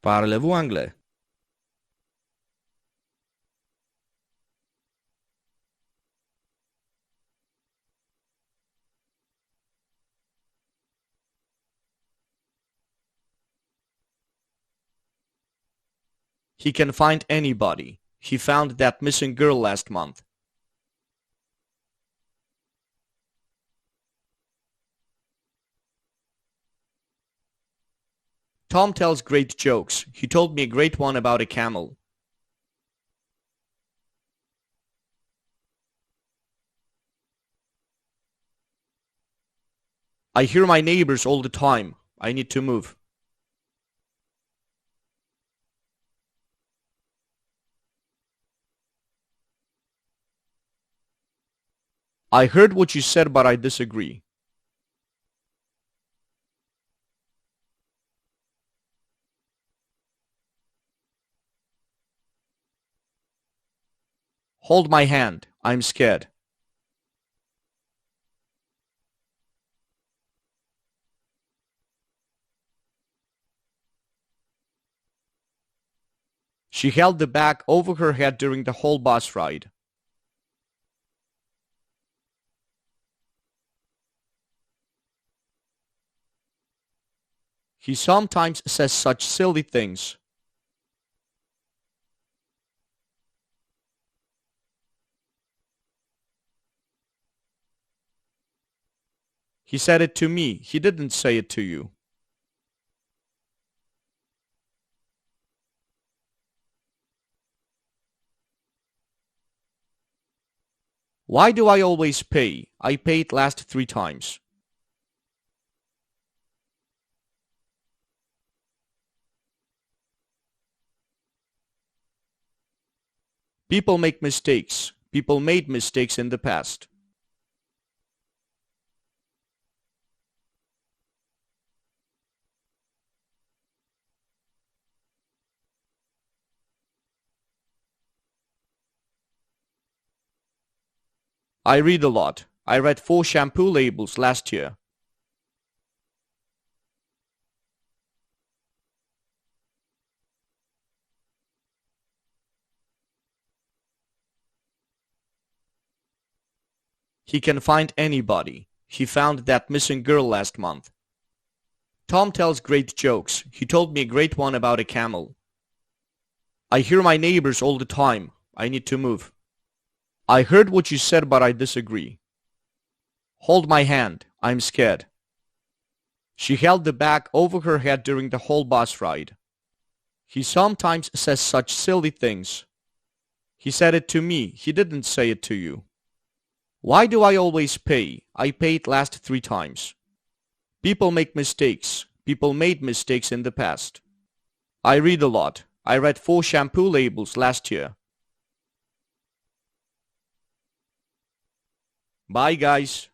Parlez-vous anglais? He can find anybody. He found that missing girl last month. Tom tells great jokes. He told me a great one about a camel. I hear my neighbors all the time. I need to move. I heard what you said, but I disagree. Hold my hand. I'm scared. She held the bag over her head during the whole bus ride. He sometimes says such silly things. He said it to me. He didn't say it to you. Why do I always pay? I paid last 3 times. People make mistakes. People made mistakes in the past. I read a lot. I read 4 shampoo labels last year. He can find anybody. He found that missing girl last month. Tom tells great jokes. He told me a great one about a camel. I hear my neighbors all the time. I need to move. I heard what you said, but I disagree. Hold my hand. I'm scared. She held the bag over her head during the whole bus ride. He sometimes says such silly things. He said it to me. He didn't say it to you. Why do I always pay? I paid last 3 times. People make mistakes. People made mistakes in the past. I read a lot. I read 4 shampoo labels last year. Bye, guys.